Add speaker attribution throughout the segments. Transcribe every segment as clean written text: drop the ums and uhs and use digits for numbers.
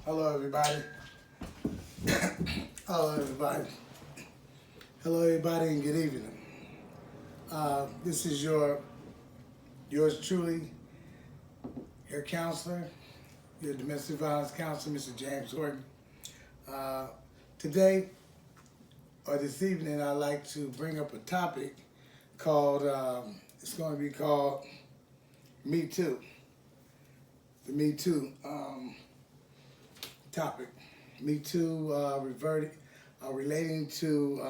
Speaker 1: Hello, everybody. Hello, everybody. Hello, everybody, and good evening. This is yours truly, your counselor, your domestic violence counselor, Mr. James Horton. Uh, Today or this evening, I'd like to bring up a topic called. It's going to be called Me Too. The Me Too topic. Me Too relating to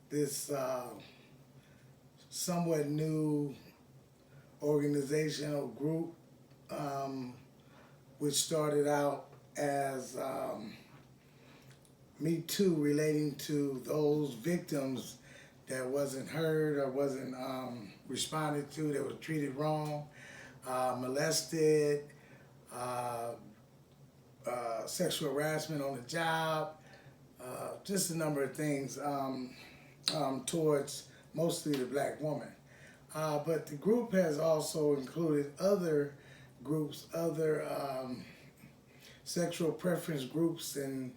Speaker 1: this somewhat new organizational group, which started out as Me Too, relating to those victims that wasn't heard or wasn't responded to, that was treated wrong, molested, sexual harassment on the job, just a number of things towards mostly the black woman. But the group has also included other groups, other sexual preference groups, and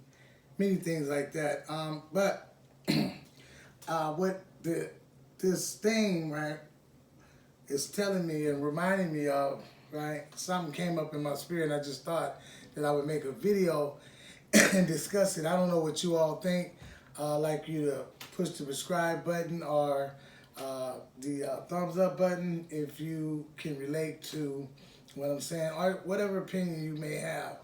Speaker 1: many things like that. But what this thing, right, is telling me and reminding me of, right, something came up in my spirit, and I just thought that I would make a video and discuss it. I don't know what you all think. Like you to push the subscribe button or the thumbs up button if you can relate to what I'm saying, or whatever opinion you may have.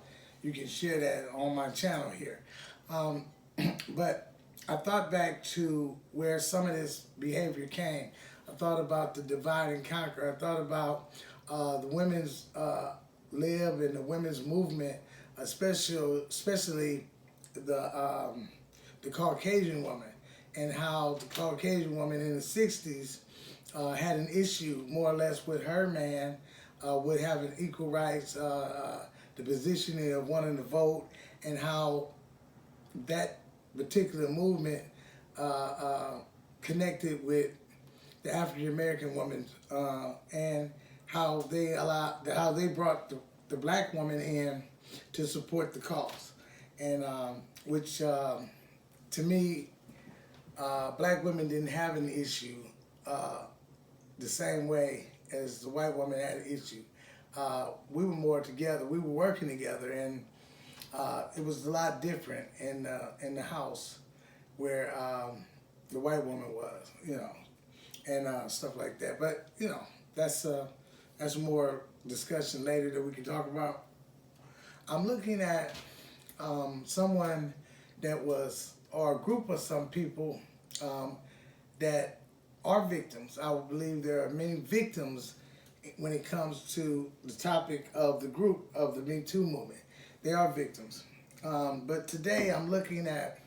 Speaker 1: You can share that on my channel here. But I thought back to where some of this behavior came. I thought about the divide and conquer. I thought about the women's lib and the women's movement, especially the Caucasian woman, and how the Caucasian woman in the 60s had an issue more or less with her man with having equal rights, the positioning of wanting to vote, and how that particular movement connected with the African American woman, and how they brought the black woman in to support the cause, and which to me, black women didn't have an issue the same way as the white woman had an issue. We were more together. We were working together, and it was a lot different in the house where the white woman was, and stuff like that. But that's more discussion later that we can talk about. I'm looking at someone that was, or a group of some people that are victims. I would believe there are many victims when it comes to the topic of the group of the Me Too movement. They are victims. But today I'm looking at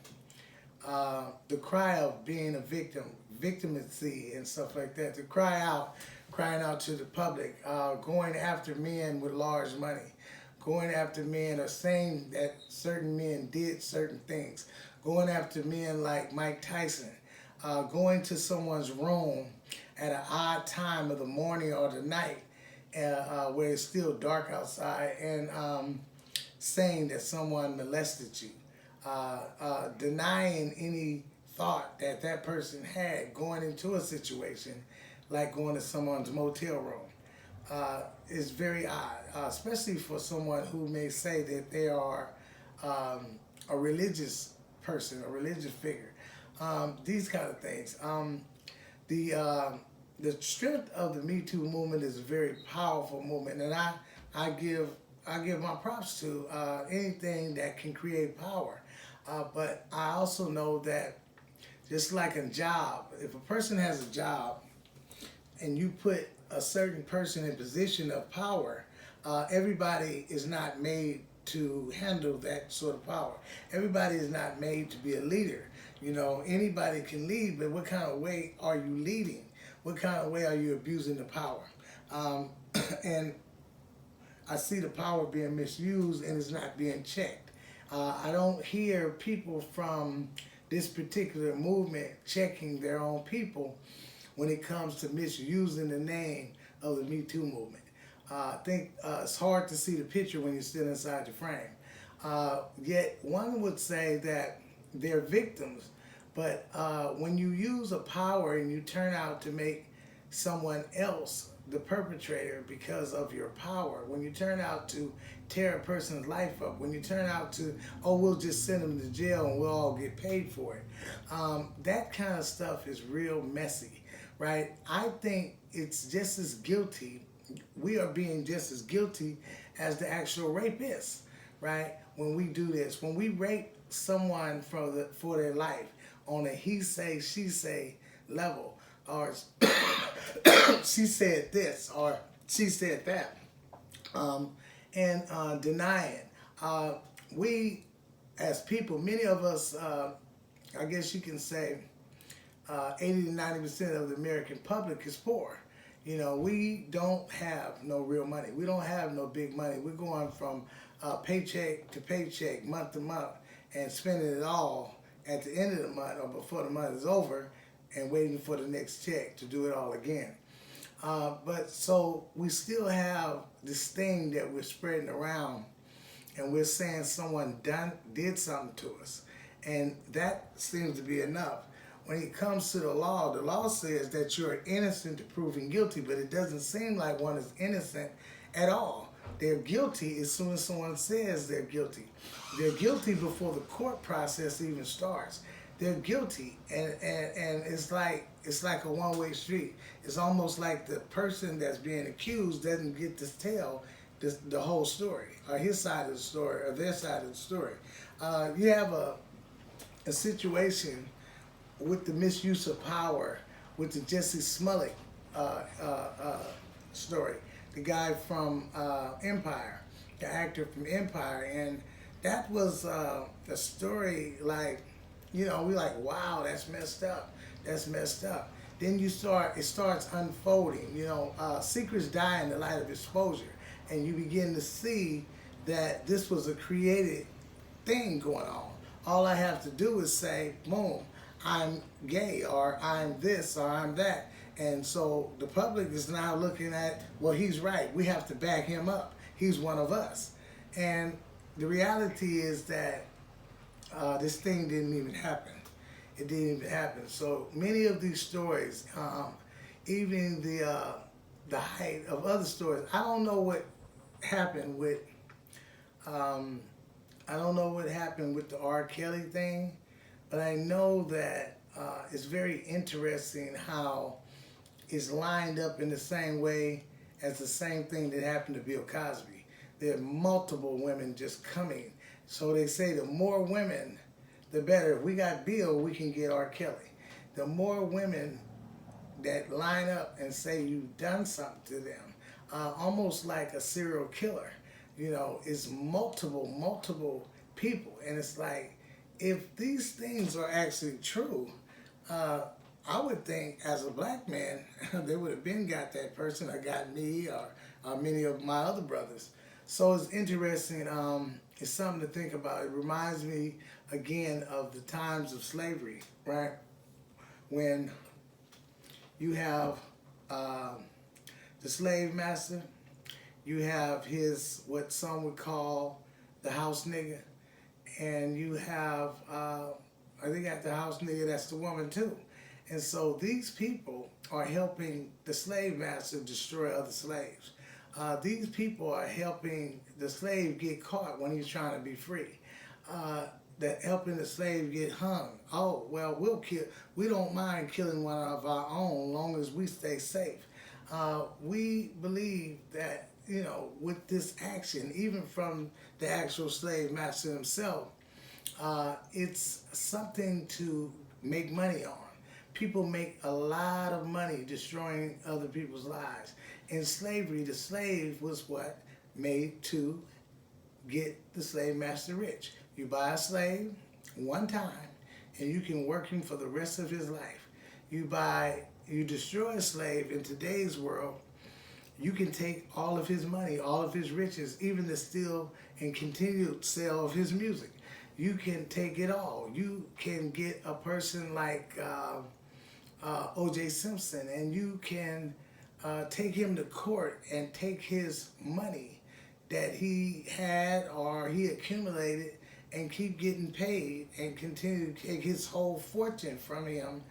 Speaker 1: the cry of being a victim, victimacy and stuff like that, to crying out to the public, going after men with large money, going after men or saying that certain men did certain things, going after men like Mike Tyson, going to someone's room at an odd time of the morning or the night where it's still dark outside, and saying that someone molested you, denying any thought that that person had going into a situation like going to someone's motel room. Is very odd, especially for someone who may say that they are a religious person, a religious figure. These kind of things. The strength of the Me Too movement is a very powerful movement, and I give my props to anything that can create power. But I also know that just like a job, if a person has a job and you put a certain person in position of power, everybody is not made to handle that sort of power. Everybody is not made to be a leader. Anybody can lead, but what kind of way are you leading? What kind of way are you abusing the power? And I see the power being misused and it's not being checked. I don't hear people from this particular movement checking their own people when it comes to misusing the name of the Me Too movement. I think it's hard to see the picture when you're still inside the frame. Yet one would say that they're victims, but when you use a power and you turn out to make someone else the perpetrator because of your power, when you turn out to tear a person's life up, when you turn out to, oh, we'll just send them to jail and we'll all get paid for it, that kind of stuff is real messy, right? I think it's just as guilty, we are being just as guilty as the actual rapist, right? When we do this, when we rape someone for their life on a he say, she say level, or she said this, or she said that, and denying. We, as people, many of us, I guess you can say, 80 to 90% of the American public is poor. You know, we don't have no real money. We don't have no big money. We're going from paycheck to paycheck, month to month, and spending it all at the end of the month or before the month is over, and waiting for the next check to do it all again. But so we still have this thing that we're spreading around, and we're saying someone did something to us, and that seems to be enough. When it comes to the law says that you're innocent to proven guilty, but it doesn't seem like one is innocent at all. They're guilty as soon as someone says they're guilty. They're guilty before the court process even starts. They're guilty, and it's like a one-way street. It's almost like the person that's being accused doesn't get to tell the whole story, or his side of the story, or their side of the story. You have a situation with the misuse of power, with the Jesse Smollett story, the guy from Empire, the actor from Empire, and that was a story like, you know, we like, wow, that's messed up. That's messed up. Then it starts unfolding. You know, secrets die in the light of exposure, and you begin to see that this was a created thing going on. All I have to do is say, boom, I'm gay, or I'm this, or I'm that. And so the public is now looking at, well, he's right. We have to back him up. He's one of us. And the reality is that this thing didn't even happen. It didn't even happen. So many of these stories, even the height of other stories, I don't know what happened with, the R. Kelly thing, but I know that it's very interesting how it's lined up in the same way as the same thing that happened to Bill Cosby. There are multiple women just coming. So they say the more women, the better. If we got Bill, we can get R. Kelly. The more women that line up and say you've done something to them, almost like a serial killer, you know, it's multiple people. And it's like, if these things are actually true, I would think as a black man, they would have been got that person, or got me, or many of my other brothers. So it's interesting. It's something to think about. It reminds me again of the times of slavery, right? When you have the slave master, you have his, what some would call the house nigga, and you have, I think at the house nigga, that's the woman too. And so these people are helping the slave master destroy other slaves. These people are helping the slave get caught when he's trying to be free. That helping the slave get hung. Oh, well, we don't mind killing one of our own, long as we stay safe. We believe that, you know, with this action, even from the actual slave master himself, it's something to make money on. People make a lot of money destroying other people's lives. In slavery, the slave was what made to get the slave master rich. You buy a slave one time, and you can work him for the rest of his life. You destroy a slave in today's world, you can take all of his money, all of his riches, even the still and continued sale of his music. You can take it all. You can get a person like O.J. Simpson, and you can take him to court and take his money that he had or he accumulated and keep getting paid and continue to take his whole fortune from him,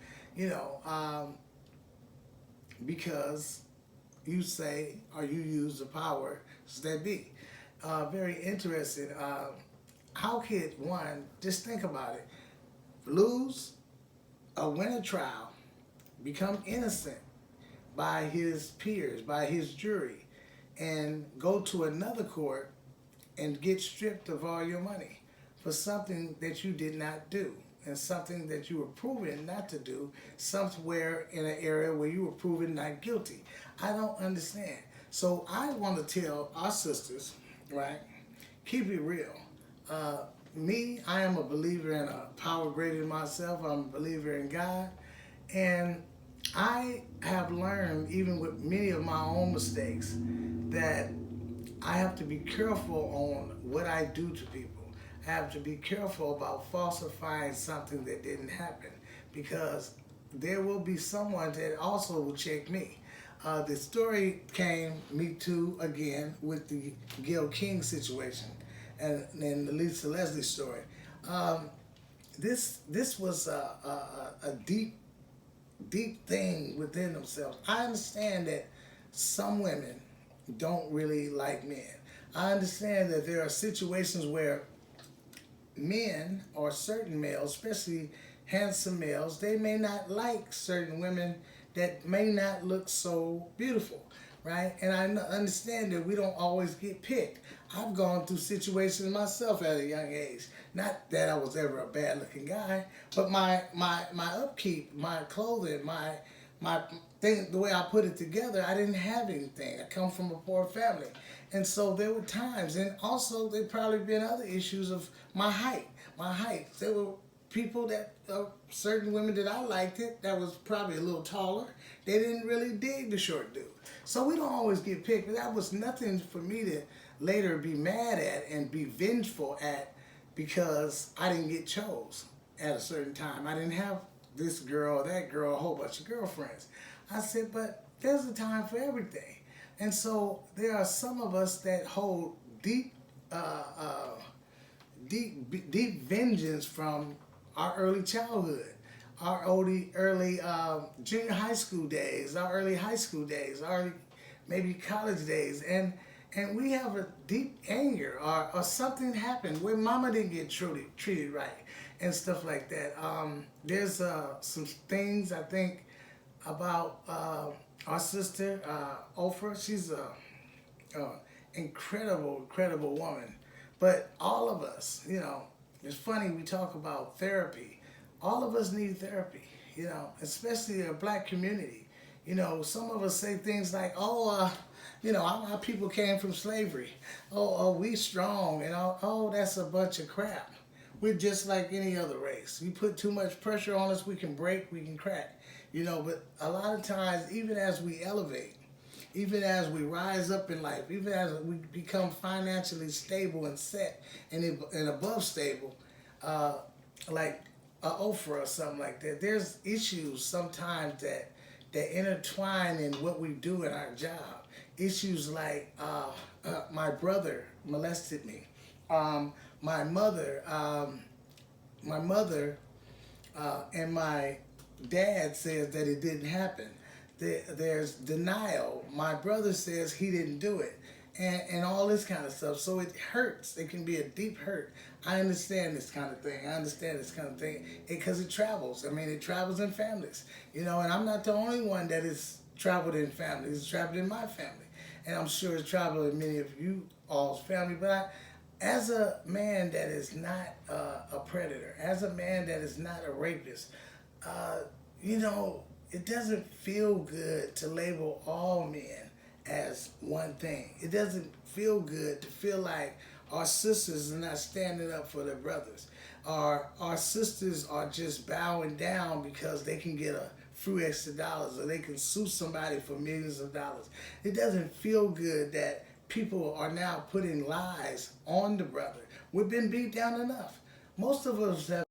Speaker 1: because you say or you use the power that be. Very interesting. How could one, just think about it, lose a winner trial, become innocent by his peers, by his jury, and go to another court and get stripped of all your money for something that you did not do and something that you were proven not to do somewhere in an area where you were proven not guilty? I don't understand. So I want to tell our sisters, right, keep it real. Me, I am a believer in a power greater than myself. I'm a believer in God. And I have learned, even with many of my own mistakes, that I have to be careful on what I do to people. I have to be careful about falsifying something that didn't happen, because there will be someone that also will check me. The story came, me too, again, with the Gayle King situation and the Lisa Leslie story. This was a deep thing within themselves. I understand that some women don't really like men. I understand that there are situations where men or certain males, especially handsome males, they may not like certain women that may not look so beautiful, right? And I understand that we don't always get picked. I've gone through situations myself at a young age. Not that I was ever a bad-looking guy, but my upkeep, my clothing, my thing, the way I put it together, I didn't have anything. I come from a poor family. And so there were times, and also there probably been other issues of my height. There were people that, certain women that I liked that was probably a little taller. They didn't really dig the short dude. So we don't always get picked, but that was nothing for me to later be mad at and be vengeful at, because I didn't get chose at a certain time. I didn't have this girl, that girl, a whole bunch of girlfriends. I said, but there's a time for everything. And so there are some of us that hold deep vengeance from our early childhood, our early junior high school days, our early high school days, our maybe college days, and we have a deep anger or something happened where mama didn't get treated right and stuff like that. There's some things I think about our sister Oprah. She's a incredible woman. But all of us, it's funny we talk about therapy. All of us need therapy, especially the black community. Some of us say things like, our people came from slavery. We strong, and that's a bunch of crap. We're just like any other race. You put too much pressure on us, we can break, we can crack. But a lot of times, even as we elevate, even as we rise up in life, even as we become financially stable and set and above stable, like Oprah or something like that, there's issues sometimes that intertwine in what we do in our job. Issues like my brother molested me. My mother and my dad says that it didn't happen. There's denial. My brother says he didn't do it, and all this kind of stuff. So it hurts. It can be a deep hurt. I understand this kind of thing. Because it travels. It travels in families. And I'm not the only one that has traveled in families. It's traveled in my family, and I'm sure it's traveled in many of you all's family. But as a man that is not a predator, as a man that is not a rapist, it doesn't feel good to label all men as one thing. It doesn't feel good to feel like our sisters are not standing up for their brothers. Our sisters are just bowing down because they can get a few extra dollars, or they can sue somebody for millions of dollars. It doesn't feel good that people are now putting lies on the brother. We've been beat down enough. Most of us have